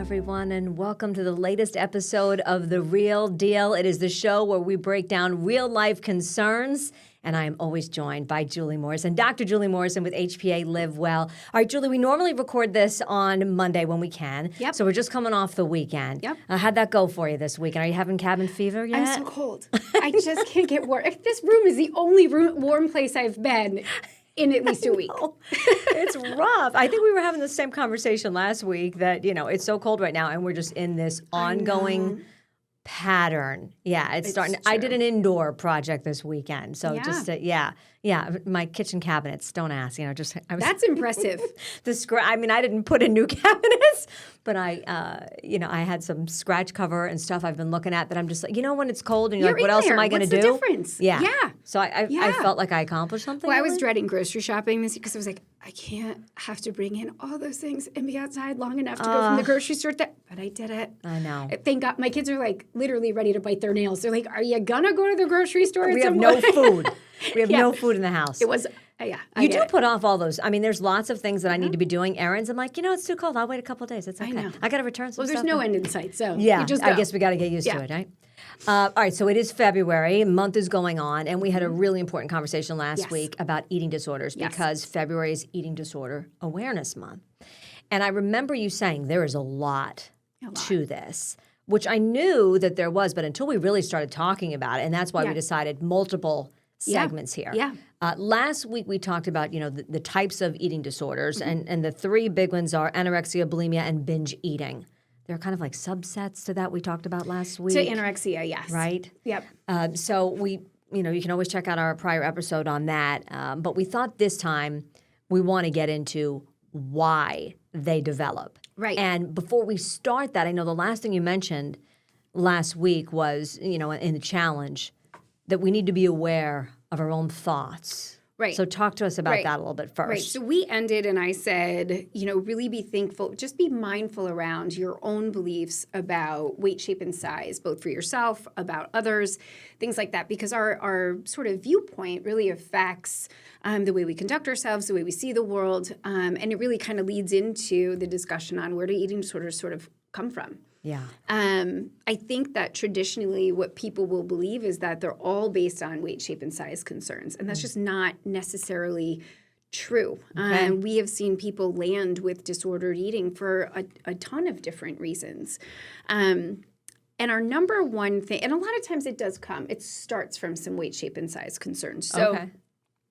everyone, and welcome to the latest episode of The Real Deal. It is the show where we break down real-life concerns, and I am always joined by Julie Morrison, Dr. Julie Morrison with HPA Live Well. All right, Julie, we normally record this on Monday when we can, so we're just coming off the weekend. How'd that go for you this weekend? Are you having cabin fever yet? I'm so cold. I just can't get warm. This room is the only warm place I've been in at least a week. It's rough. I think we were having the same conversation last week that, you know, it's so cold right now and we're just in this ongoing pattern. Yeah, it's starting. True. I did an indoor project this weekend. So my kitchen cabinets, don't ask, That's impressive. I didn't put in new cabinets, but I had some scratch cover and stuff I've been looking at that I'm just like, when it's cold and you're like, what else am I going to do? What's the difference? Yeah. So I felt like I accomplished something. Well, I was dreading grocery shopping this year because I was like, I can't have to bring in all those things and be outside long enough to go from the grocery store. But I did it. I know. Thank God. My kids are like literally ready to bite their nails. They're like, are you going to go to the grocery store? We have no food. We have no food in the house. It was, You do put off all those. I mean, there's lots of things that I need to be doing. Errands, I'm like, it's too cold. I'll wait a couple of days. It's okay. I know. I got to return some stuff. Well, there's no end in sight, so yeah, you just go. I guess we got to get used to it, right? All right, so it is February. A month is going on, and we had a really important conversation last week about eating disorders because February is Eating Disorder Awareness Month. And I remember you saying there is a lot to this, which I knew that there was, but until we really started talking about it, and that's why we decided multiple segments here. Yeah. Last week we talked about, the types of eating disorders, and the three big ones are anorexia, bulimia, and binge eating. They're kind of like subsets to that we talked about last week. To anorexia, yes. Right? Yep. So we, you can always check out our prior episode on that. But we thought this time we want to get into why they develop. Right. And before we start that, I know the last thing you mentioned last week was, in the challenge, that we need to be aware of our own thoughts. Right. So talk to us about that a little bit first. Right. So we ended and I said, really be thankful, just be mindful around your own beliefs about weight, shape, and size, both for yourself, about others, things like that, because our sort of viewpoint really affects the way we conduct ourselves, the way we see the world, and it really kind of leads into the discussion on where do eating disorders sort of come from. Yeah. I think that traditionally what people will believe is that they're all based on weight, shape, and size concerns. And that's just not necessarily true. Okay. We have seen people land with disordered eating for a ton of different reasons. And our number one thing, and a lot of times it starts from some weight, shape, and size concerns. So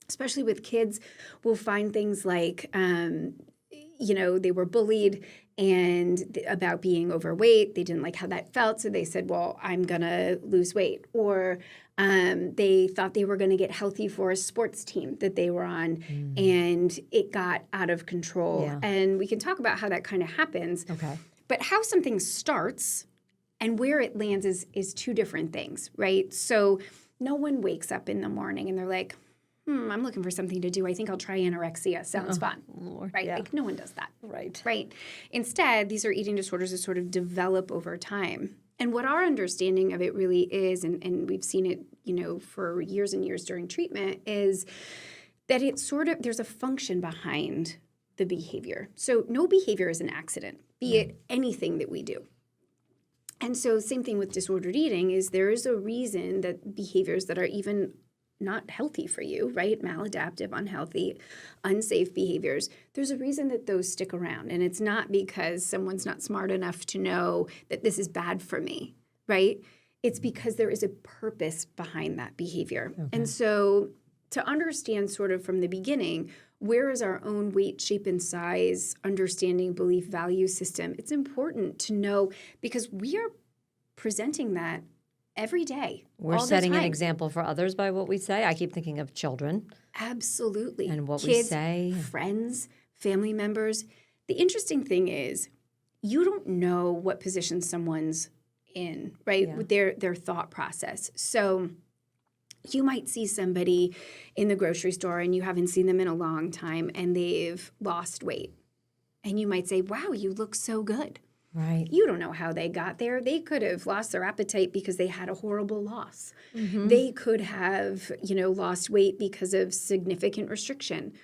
especially with kids, we'll find things like, they were bullied and about being overweight. They didn't like how that felt, so they said, well, I'm going to lose weight. Or they thought they were going to get healthy for a sports team that they were on, and it got out of control. Yeah. And we can talk about how that kind of happens. Okay. But how something starts and where it lands is two different things, right? So no one wakes up in the morning and they're like, I'm looking for something to do. I think I'll try anorexia. Sounds fun. Lord, right? yeah. Like no one does that. Right. Right. Instead, these are eating disorders that sort of develop over time. And what our understanding of it really is, and we've seen it, for years and years during treatment, is that it's sort of, there's a function behind the behavior. So no behavior is an accident, be it anything that we do. And so same thing with disordered eating is there is a reason that behaviors that are even not healthy for you, right? Maladaptive, unhealthy, unsafe behaviors. There's a reason that those stick around. And it's not because someone's not smart enough to know that this is bad for me, right? It's because there is a purpose behind that behavior. Okay. And so to understand sort of from the beginning, where is our own weight, shape, and size, understanding, belief, value system, it's important to know because we are presenting that every day. We're setting an example for others by what we say. I keep thinking of children. Absolutely. And what Kids, we say. Friends, family members. The interesting thing is you don't know what position someone's in, right, with their thought process. So you might see somebody in the grocery store and you haven't seen them in a long time and they've lost weight. And you might say, wow, you look so good. Right. You don't know how they got there. They could have lost their appetite because they had a horrible loss. Mm-hmm. They could have, lost weight because of significant restriction.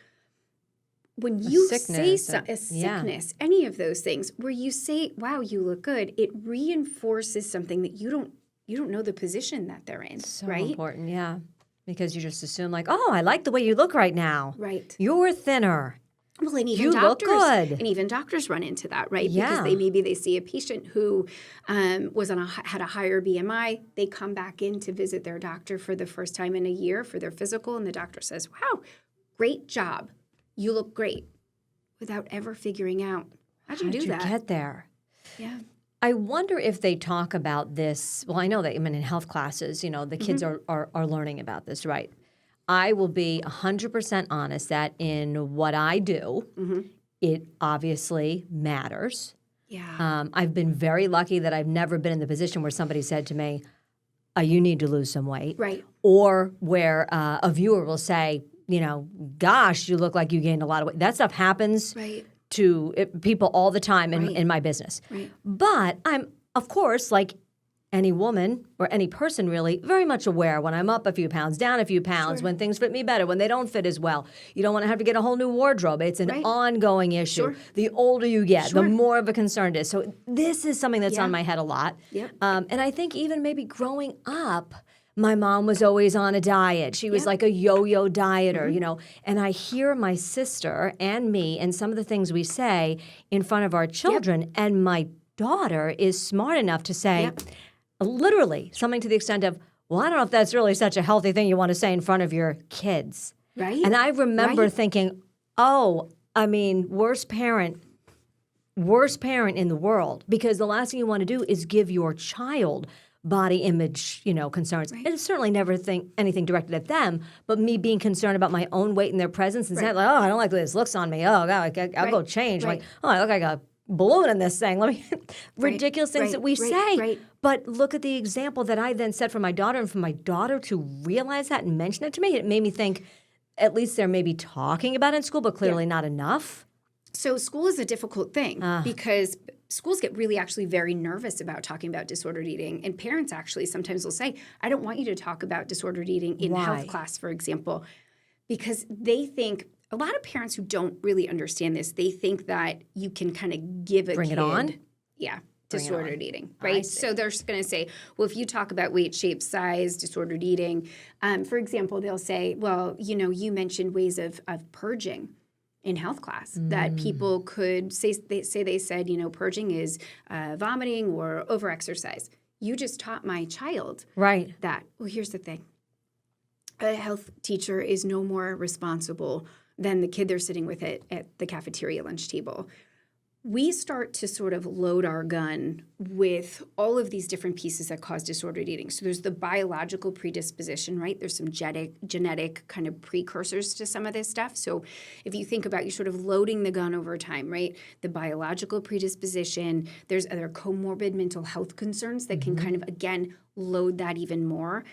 when you say sickness, a sickness, any of those things, where you say, wow, you look good, it reinforces something that you don't know the position that they're in, So right? important, yeah. Because you just assume like, oh, I like the way you look right now. Right. You're thinner. Well, and even You look doctors, good. and even doctors run into that, right? Yeah. Because they see a patient who had a higher BMI. They come back in to visit their doctor for the first time in a year for their physical, and the doctor says, "Wow, great job, you look great," without ever figuring out how'd you do that. Get there? Yeah. I wonder if they talk about this. Well, I know that in health classes, the kids are learning about this, right? I will be 100% honest that in what I do, it obviously matters. Yeah. I've been very lucky that I've never been in the position where somebody said to me, you need to lose some weight. Right. Or where a viewer will say, gosh, you look like you gained a lot of weight. That stuff happens to people all the time in my business. Right. But I'm, of course, like any woman or any person really, very much aware when I'm up a few pounds, down a few pounds, when things fit me better, when they don't fit as well. You don't want to have to get a whole new wardrobe. It's an ongoing issue. The older you get, the more of a concern it is. So this is something that's on my head a lot. Yep. And I think even maybe growing up, my mom was always on a diet. She was like a yo-yo dieter, and I hear my sister and me and some of the things we say in front of our children, and my daughter is smart enough to say, literally something to the extent of, well, I don't know if that's really such a healthy thing you want to say in front of your kids. Right. And I remember thinking, worst parent in the world, because the last thing you want to do is give your child body image, concerns. Right. And certainly never think anything directed at them, but me being concerned about my own weight in their presence and saying, like, oh, I don't like the way this looks on me. Oh, God, I'll go change. Right. Like, oh, I look like a balloon in this thing. Let me ridiculous things that we say. Right. But look at the example that I then set for my daughter, and for my daughter to realize that and mention it to me, it made me think at least they're maybe talking about it in school, but clearly not enough. So school is a difficult thing because schools get really actually very nervous about talking about disordered eating. And parents actually sometimes will say, I don't want you to talk about disordered eating in health class, for example, because they think, a lot of parents who don't really understand this, they think that you can kind of give a Bring kid. it on? Yeah. Disordered eating, right? So they're going to say, well, if you talk about weight, shape, size, disordered eating, for example, they'll say, well, you mentioned ways of purging in health class that people could say. They said, purging is vomiting or overexercise. You just taught my child that. Well, here's the thing. A health teacher is no more responsible than the kid they're sitting with at the cafeteria lunch table. We start to sort of load our gun with all of these different pieces that cause disordered eating. So there's the biological predisposition, right? There's some genetic kind of precursors to some of this stuff. So if you think about, you're sort of loading the gun over time, right? The biological predisposition, there's other comorbid mental health concerns that can kind of, again, load that even more.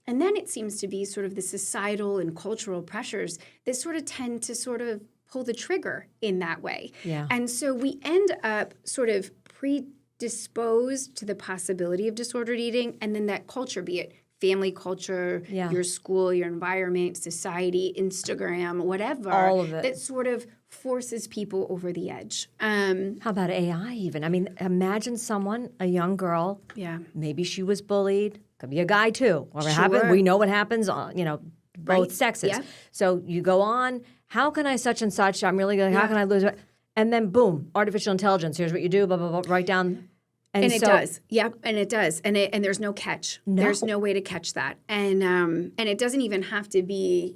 And then it seems to be sort of the societal and cultural pressures that sort of tend to sort of pull the trigger in that way. Yeah. And so we end up sort of predisposed to the possibility of disordered eating, and then that culture, be it family culture, your school, your environment, society, Instagram, whatever, all of it, that sort of forces people over the edge. How about AI even? I mean, imagine someone, a young girl, maybe she was bullied, could be a guy too. Whatever happened, we know what happens on, both sexes. Yeah. So you go on, how can I such and such? I'm really good. How can I lose it? And then boom, artificial intelligence. Here's what you do, blah, blah, blah, write down. And it does. Yep, and it does. And there's no catch. No. There's no way to catch that. And it doesn't even have to be,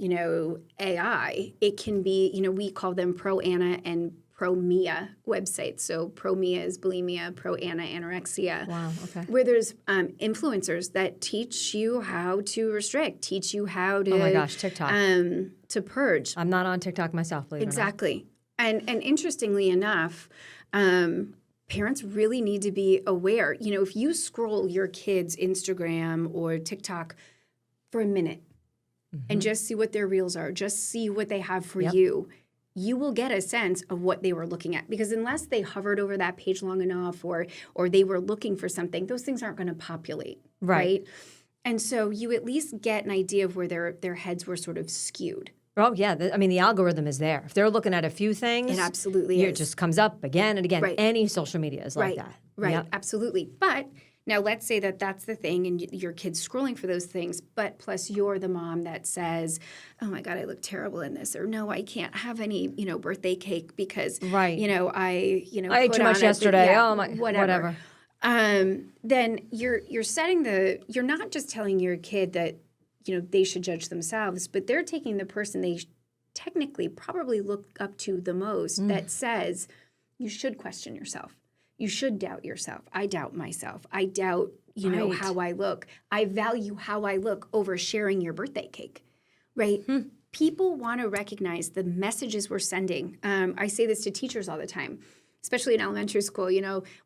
AI. It can be, we call them pro-Ana and pro-Mia websites. So pro-Mia is bulimia, pro-Ana anorexia. Wow, okay. Where there's influencers that teach you how to restrict, teach you how to... Oh my gosh, TikTok. To purge. I'm not on TikTok myself, believe it or not. Exactly. And interestingly enough, parents really need to be aware. If you scroll your kids' Instagram or TikTok for a minute and just see what their reels are, just see what they have for you, you will get a sense of what they were looking at. Because unless they hovered over that page long enough or they were looking for something, those things aren't going to populate, right? And so you at least get an idea of where their heads were sort of skewed. Oh, yeah. The algorithm is there. If they're looking at a few things, It absolutely it is. just comes up again and again. Right. Any social media is like Right. that. Right. Yep. Absolutely. But now let's say that that's the thing and your kid's scrolling for those things, but plus you're the mom that says, oh my God, I look terrible in this, or no, I can't have any, birthday cake because, Right. I ate too much yesterday. Oh my, whatever. Then you're setting you're not just telling your kid that, they should judge themselves, but they're taking the person they technically probably look up to the most that says you should question yourself. You should doubt yourself. I doubt myself. I doubt, Right. how I look. I value how I look over sharing your birthday cake, right? People want to recognize the messages we're sending. I say this to teachers all the time, especially in elementary school.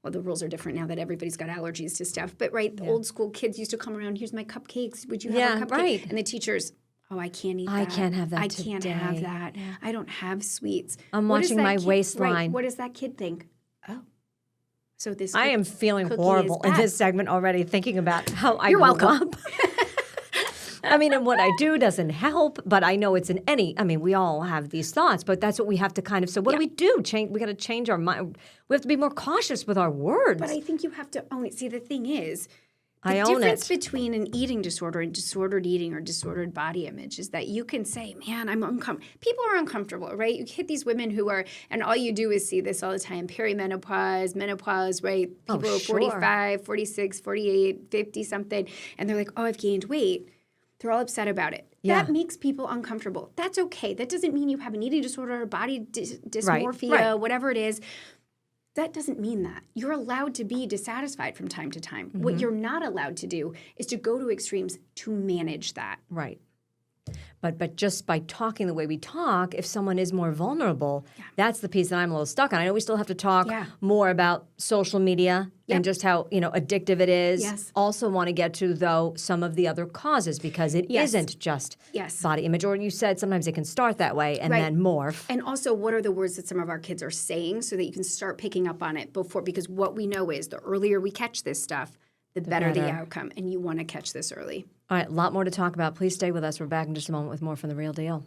Well, the rules are different now that everybody's got allergies to stuff. But, right, the old school kids used to come around, here's my cupcakes. Would you have a cupcake? Right. And the teachers, oh, I can't eat that. I can't have that I can't have today. that. I don't have sweets. I'm What does watching that my kid- waistline. Right, what does that kid think? Oh. So this I am feeling cookie is horrible in bad. this segment already, thinking about how I You're grew welcome. up. And what I do doesn't help, but I know it's in we all have these thoughts, but that's what we have to kind of, so what do we do? We got to change our mind. We have to be more cautious with our words. But I think you have to own it. See, the thing is, I the own difference it. between an eating disorder and disordered eating or disordered body image is that you can say, man, I'm uncomfortable. People are uncomfortable, right? You hit these women who are, and all you do is see this all the time, perimenopause, menopause, right? People Oh, are sure. 45, 46, 48, 50 something, and they're like, oh, I've gained weight. They're all upset about it. Yeah. That makes people uncomfortable. That's okay. That doesn't mean you have an eating disorder or body dysmorphia, Right. whatever it is. That doesn't mean that. You're allowed to be dissatisfied from time to time. What you're not allowed to do is to go to extremes to manage that. Right. But just by talking the way we talk, if someone is more vulnerable, that's the piece that I'm a little stuck on. I know we still have to talk more about social media and just how addictive it is. Yes. Also want to get to, though, some of the other causes, because it isn't just body image. Or you said sometimes it can start that way and then morph. And also, what are the words that some of our kids are saying so that you can start picking up on it before? Because what we know is the earlier we catch this stuff, the better the outcome. And you want to catch this early. All right, a lot more to talk about. Please stay with us. We're back in just a moment with more from The Real Deal.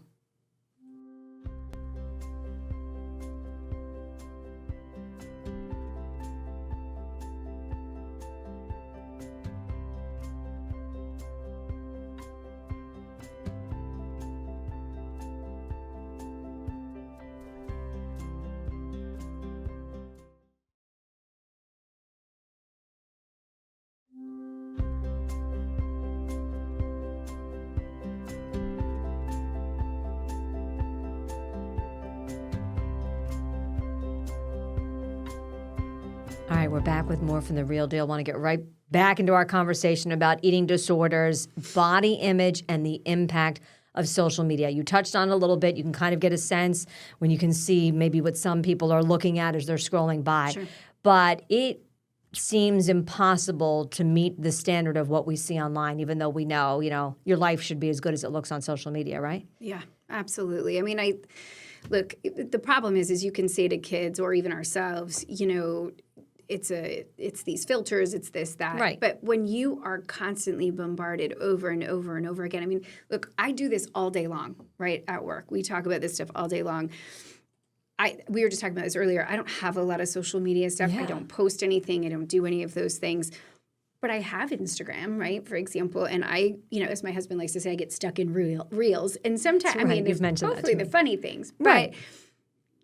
All right, we're back with more from The Real Deal. Want to get right back into our conversation about eating disorders, body image, and the impact of social media. You touched on it a little bit. You can kind of get a sense when you can see maybe what some people are looking at as they're scrolling by. Sure. But it seems impossible to meet the standard of what we see online, even though we know, your life should be as good as it looks on social media, right? Yeah, absolutely. Look, the problem is you can say to kids or even ourselves, it's these filters, it's this, that. Right. But when you are constantly bombarded over and over and over again, look, I do this all day long, right, at work. We talk about this stuff all day long. We were just talking about this earlier. I don't have a lot of social media stuff. Yeah. I don't post anything. I don't do any of those things. But I have Instagram, right, for example, and I, as my husband likes to say, I get stuck in reels. And sometimes, Right. You've it's mentioned that mostly to the me. funny things. Right.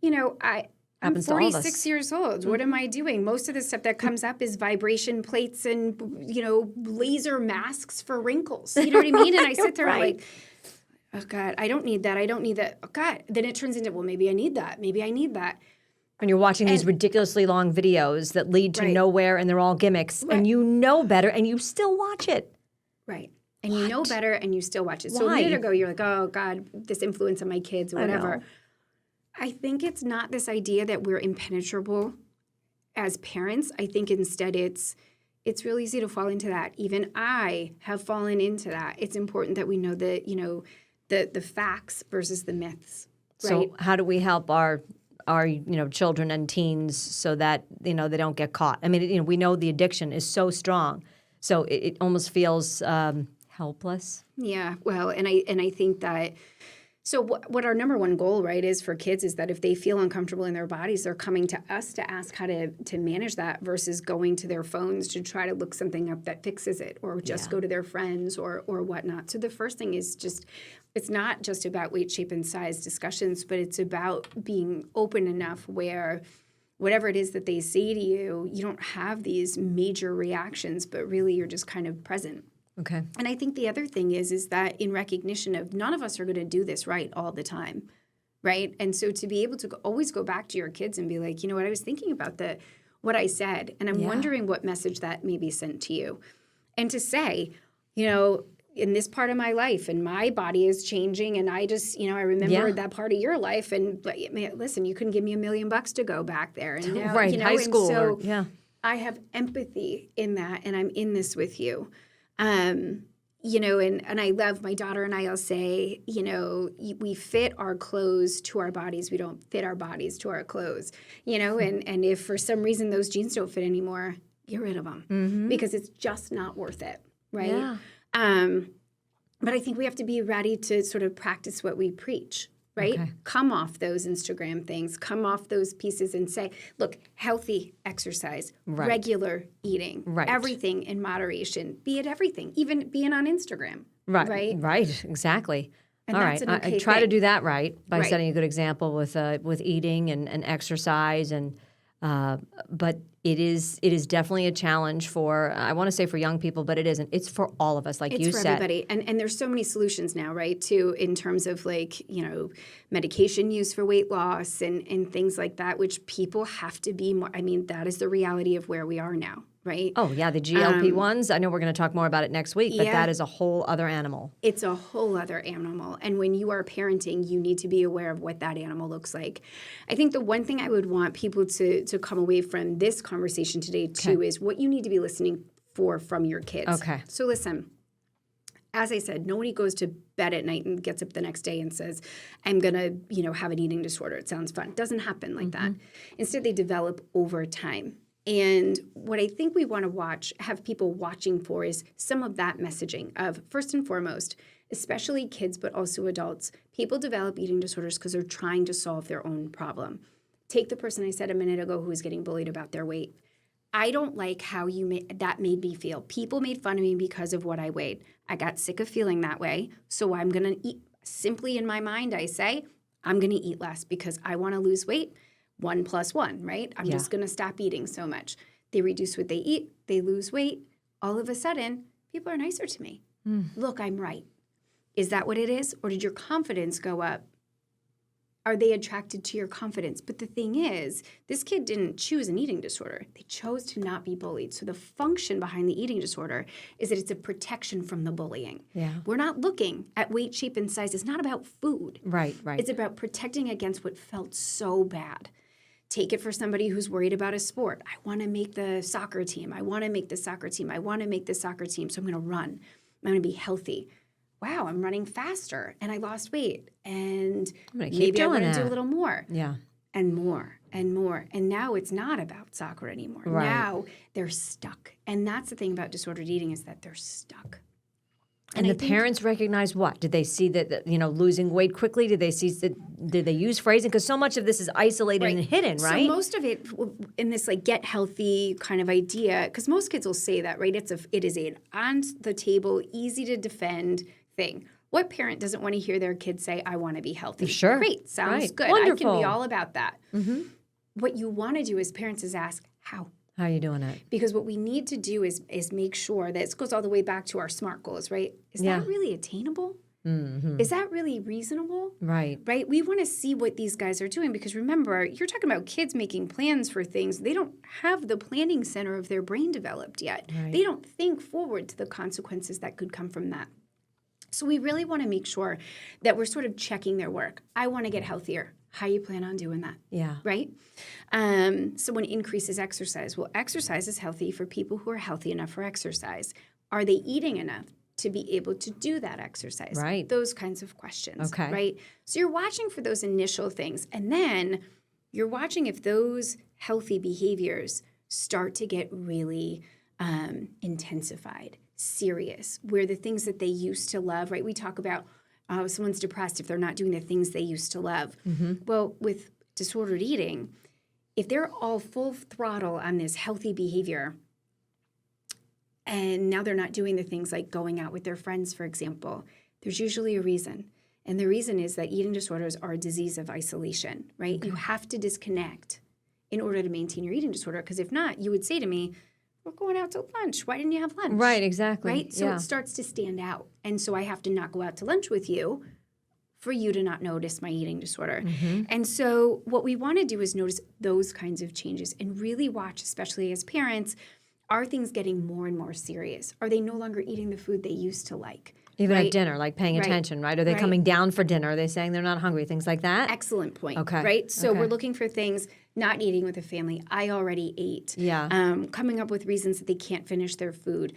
But, I'm Happens to all of us. 46 years old. What am I doing? Most of the stuff that comes up is vibration plates and, laser masks for wrinkles. You know what I mean? And I sit there Right. like, oh, God, I don't need that. I don't need that. Oh, God. Then it turns into, well, maybe I need that. Maybe I need that. And you're watching these ridiculously long videos that lead to nowhere, and they're all gimmicks, and you know better, and you still watch it. Right. And you know better, and you still watch it. So Why? a minute ago, you're like, oh, God, this influence on my kids or I know. whatever. I think it's not this idea that we're impenetrable as parents. I think instead it's real easy to fall into that. Even I have fallen into that. It's important that we know that, the facts versus the myths. Right? So how do we help our children and teens so that they don't get caught? We know the addiction is so strong, so it almost feels helpless. Yeah, well, and I think that So what our number one goal, right, is for kids is that if they feel uncomfortable in their bodies, they're coming to us to ask how to manage that versus going to their phones to try to look something up that fixes it or just go to their friends or whatnot. So the first thing is just, it's not just about weight, shape, and size discussions, but it's about being open enough where whatever it is that they say to you, you don't have these major reactions, but really you're just kind of present. Okay. And I think the other thing is that in recognition of none of us are going to do this right all the time, right? And so to be able to always go back to your kids and be like, you know what, I was thinking about what I said, and I'm wondering what message that maybe sent to you. And to say, you know, in this part of my life and my body is changing and I just, you know, I remember that part of your life and but listen, you couldn't give me $1 million to go back there. And now, right, you know, high school. And so I have empathy in that and I'm in this with you. You know, and I love my daughter and I'll say, you know, we fit our clothes to our bodies. We don't fit our bodies to our clothes, you know, and if for some reason those jeans don't fit anymore, get rid of them because it's just not worth it. Right. Yeah. But I think we have to be ready to sort of practice what we preach. Right? Okay. Come off those Instagram things, come off those pieces and say, look, healthy exercise, regular eating, everything in moderation, be it everything, even being on Instagram. Right? Right, exactly. And all that's right, an okay I try to thing. do that by setting a good example with eating and exercise and but it is definitely a challenge for I want to say for young people, but it isn't. It's for all of us, like you said. It's for everybody, and there's so many solutions now, right? Too, in terms of like medication use for weight loss and things like that, which people have to be more. I mean, that is the reality of where we are now, right? Oh yeah, the GLP-1s. I know we're going to talk more about it next week, but that is a whole other animal. It's a whole other animal. And when you are parenting, you need to be aware of what that animal looks like. I think the one thing I would want people to come away from this conversation today, too, is what you need to be listening for from your kids. Okay. So listen, as I said, nobody goes to bed at night and gets up the next day and says, I'm going to, have an eating disorder. It sounds fun. It doesn't happen like that. Instead, they develop over time. And what I think we want to have people watching for is some of that messaging of, first and foremost, especially kids, but also adults, people develop eating disorders because they're trying to solve their own problem. Take the person I said a minute ago who was getting bullied about their weight. I don't like how that made me feel. People made fun of me because of what I weighed. I got sick of feeling that way, so I'm going to eat. Simply in my mind, I say, I'm going to eat less because I want to lose weight. 1 + 1, right? I'm just going to stop eating so much. They reduce what they eat. They lose weight. All of a sudden, people are nicer to me. Look, I'm right. Is that what it is? Or did your confidence go up? Are they attracted to your confidence? But the thing is, this kid didn't choose an eating disorder. They chose to not be bullied. So the function behind the eating disorder is that it's a protection from the bullying. Yeah. We're not looking at weight, shape, and size. It's not about food. Right. It's about protecting against what felt so bad. Take it for somebody who's worried about a sport. I want to make the soccer team. I want to make the soccer team. I want to make the soccer team. So I'm going to run. I'm going to be healthy. Wow, I'm running faster and I lost weight. And maybe I'm going to do a little more. Yeah. And more and more. And now it's not about soccer anymore. Right. Now they're stuck. And that's the thing about disordered eating is that they're stuck. And the parents recognize what? Did they see that losing weight quickly? Did they use phrasing? Because so much of this is isolated and hidden, right? So most of it in this get healthy kind of idea, because most kids will say that, right? It is an on the table, easy to defend thing. What parent doesn't want to hear their kids say, I want to be healthy? Sure. Great. Sounds good. Wonderful. I can be all about that. What you want to do as parents is ask, how? How are you doing it? Because what we need to do is make sure that this goes all the way back to our SMART goals, right? Is that really attainable? Is that really reasonable? Right. We want to see what these guys are doing because remember, you're talking about kids making plans for things. They don't have the planning center of their brain developed yet. Right. They don't think forward to the consequences that could come from that. So we really want to make sure that we're sort of checking their work. I want to get healthier. How you plan on doing that? Yeah. Right? Someone increases exercise. Well, exercise is healthy for people who are healthy enough for exercise. Are they eating enough to be able to do that exercise? Right. Those kinds of questions. Okay. Right? So you're watching for those initial things. And then you're watching if those healthy behaviors start to get really intensified, serious, where the things that they used to love, right? We talk about If someone's depressed, if they're not doing the things they used to love. Well, with disordered eating, if they're all full throttle on this healthy behavior, and now they're not doing the things like going out with their friends, for example, there's usually a reason. And the reason is that eating disorders are a disease of isolation, right? Okay. You have to disconnect in order to maintain your eating disorder. Because if not, you would say to me, we're going out to lunch. Why didn't you have lunch? Right, exactly. Right? So it starts to stand out. And so I have to not go out to lunch with you for you to not notice my eating disorder. And so what we want to do is notice those kinds of changes and really watch, especially as parents, are things getting more and more serious? Are they no longer eating the food they used to like? Even at dinner, like paying attention, right? Are they coming down for dinner? Are they saying they're not hungry? Things like that? Excellent point. Okay. Right? So we're looking for things, not eating with the family. I already ate. Yeah. Coming up with reasons that they can't finish their food.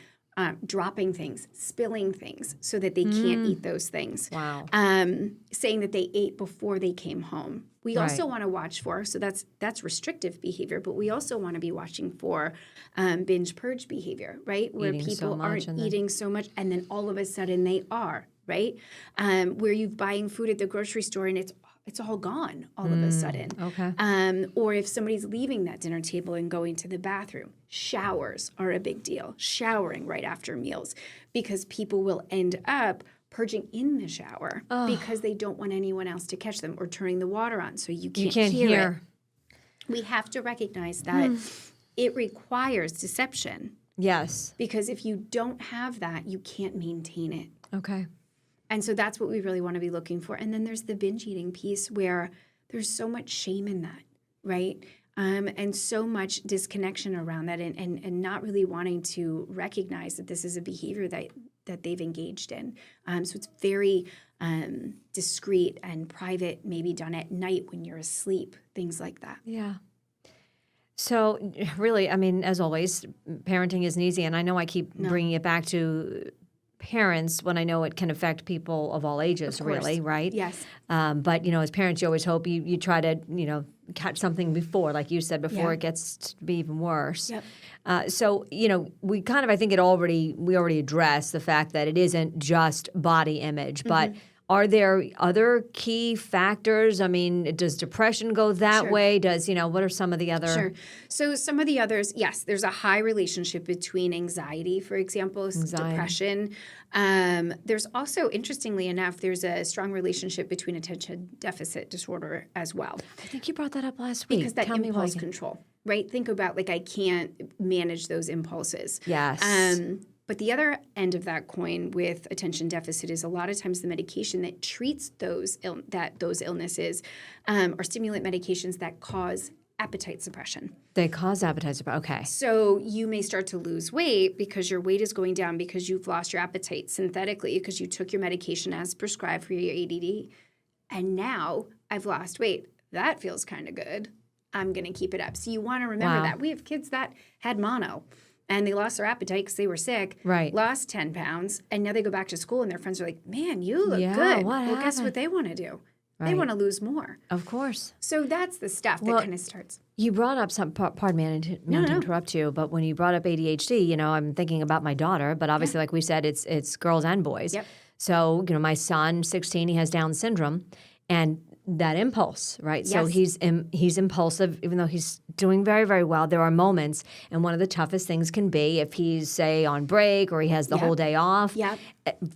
Dropping things, spilling things so that they can't eat those things. Wow. Saying that they ate before they came home. We also want to watch for, so that's restrictive behavior, but we also want to be watching for binge purge behavior, right? Where Eating people so much aren't eating so much and then all of a sudden they are, right? Where you're buying food at the grocery store and it's all gone all of a sudden. Okay. Or if somebody's leaving that dinner table and going to the bathroom. Showers are a big deal. Showering right after meals because people will end up purging in the shower because they don't want anyone else to catch them or turning the water on so you can't hear it. We have to recognize that it requires deception. Yes. Because if you don't have that, you can't maintain it. Okay. And so that's what we really want to be looking for. And then there's the binge eating piece where there's so much shame in that, right? And so much disconnection around that and not really wanting to recognize that this is a behavior that they've engaged in. So it's very discreet and private, maybe done at night when you're asleep, things like that. Yeah. So really, I mean, as always, parenting isn't easy. And I know I keep bringing it back to parents when I know it can affect people of all ages, really, right? Yes. But, as parents, you always hope you try to, catch something before, like you said, before it gets to be even worse. Yep. So, we kind of, I think we already addressed the fact that it isn't just body image, but are there other key factors? I mean, does depression go that way? Does, what are some of the other? Sure. So some of the others, yes, there's a high relationship between anxiety, for example, depression. There's also, interestingly enough, there's a strong relationship between attention deficit disorder as well. I think you brought that up last week. Because that impulse control, right? Think about I can't manage those impulses. Yes. But the other end of that coin with attention deficit is a lot of times the medication that treats those illnesses are stimulant medications that cause appetite suppression. They cause appetite suppression. Okay. So you may start to lose weight because your weight is going down because you've lost your appetite synthetically because you took your medication as prescribed for your ADD. And now I've lost weight. That feels kind of good. I'm going to keep it up. So you want to remember that. We have kids that had mono. And they lost their appetite because they were sick, lost 10 pounds, and now they go back to school and their friends are like, man, you look good. Well, guess what they want to do? Right. They want to lose more. Of course. So that's the stuff that kind of starts. You brought up pardon me, I didn't mean to interrupt you, but when you brought up ADHD, I'm thinking about my daughter, but obviously, like we said, it's girls and boys. Yep. So, my son, 16, he has Down syndrome, and that impulse, right? Yes. So he's impulsive, even though he's doing very, very well. There are moments, and one of the toughest things can be if he's, say, on break or he has the whole day off. Yep.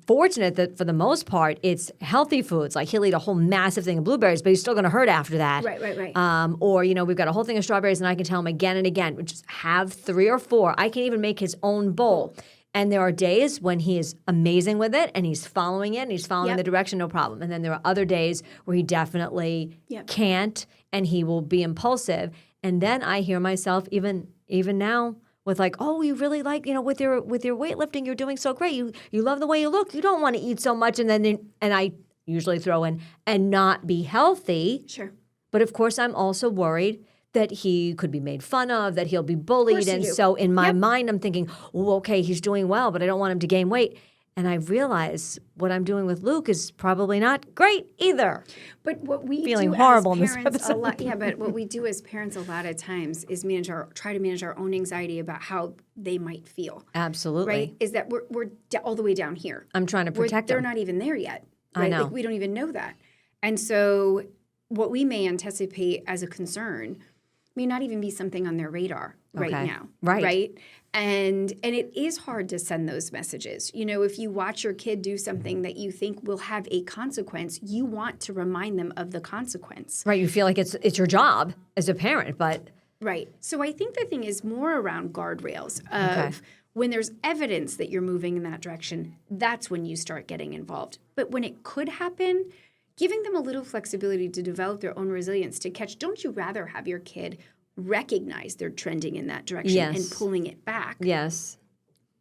Fortunate that for the most part, it's healthy foods. Like he'll eat a whole massive thing of blueberries, but he's still going to hurt after that. Right. Or, we've got a whole thing of strawberries, and I can tell him again and again, just have 3 or 4. I can even make his own bowl. And there are days when he is amazing with it and he's following it and he's following the direction, no problem. And then there are other days where he definitely can't and he will be impulsive. And then I hear myself even now with oh, you really like, with your weightlifting, you're doing so great. You love the way you look. You don't want to eat so much. And I usually throw in and not be healthy. Sure. But of course, I'm also worried that he could be made fun of, that he'll be bullied. And so in my mind, I'm thinking, oh, okay, he's doing well, but I don't want him to gain weight. And I realize what I'm doing with Luke is probably not great either. But what we feeling do horrible as in this parents episode. but what we do as parents a lot of times is try to manage our own anxiety about how they might feel. Absolutely. Right? Is that we're all the way down here. I'm trying to protect They're him. not even there yet. right? I know. Like we don't even know that. And so what we may anticipate as a concern may not even be something on their radar right now. Right. And it is hard to send those messages. You know, if you watch your kid do something that you think will have a consequence, you want to remind them of the consequence. Right. You feel like it's your job as a parent, but Right. So I think the thing is more around guardrails of when there's evidence that you're moving in that direction, that's when you start getting involved. But when it could happen, giving them a little flexibility to develop their own resilience to catch, don't you rather have your kid recognize they're trending in that direction and pulling it back? Yes.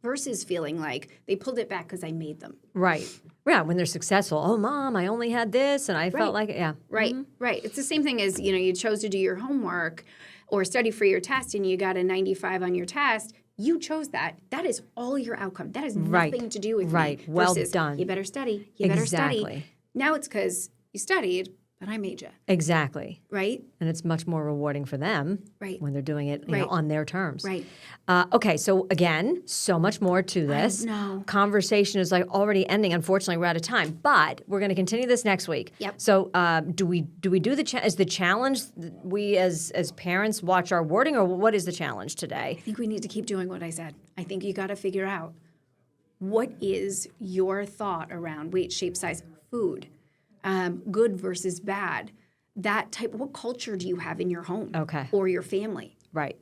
Versus feeling like they pulled it back because I made them. Right. Yeah, when they're successful. Oh, Mom, I only had this, and I felt like, Right, right. It's the same thing as, you know, you chose to do your homework or study for your test and you got a 95 on your test. You chose that. That is all your outcome. That has nothing to do with me. Well versus, done. You better study. You better study. Now it's because you studied, but I made you. Exactly. Right? And it's much more rewarding for them when they're doing it on their terms. Right. Okay, so again, so much more to this. Conversation is like already ending. Unfortunately, we're out of time, but we're going to continue this next week. Yep. So do we do is the challenge we as parents watch our wording, or what is the challenge today? I think we need to keep doing what I said. I think you got to figure out what is your thought around weight, shape, size, food, good versus bad. That type. What culture do you have in your home? Or your family? Right.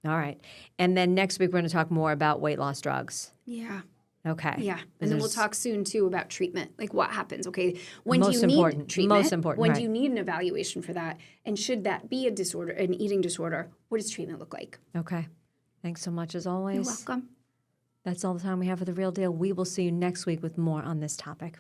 All right. And then next week, we're going to talk more about weight loss drugs. Yeah. Okay. Yeah. And then we'll talk soon, too, about treatment. Like what happens, okay? When do Most you important. need treatment? Most important, When right. do you need an evaluation for that? And should that be a disorder, an eating disorder? What does treatment look like? Okay. Thanks so much, as always. You're welcome. That's all the time we have for The Real Deal. We will see you next week with more on this topic.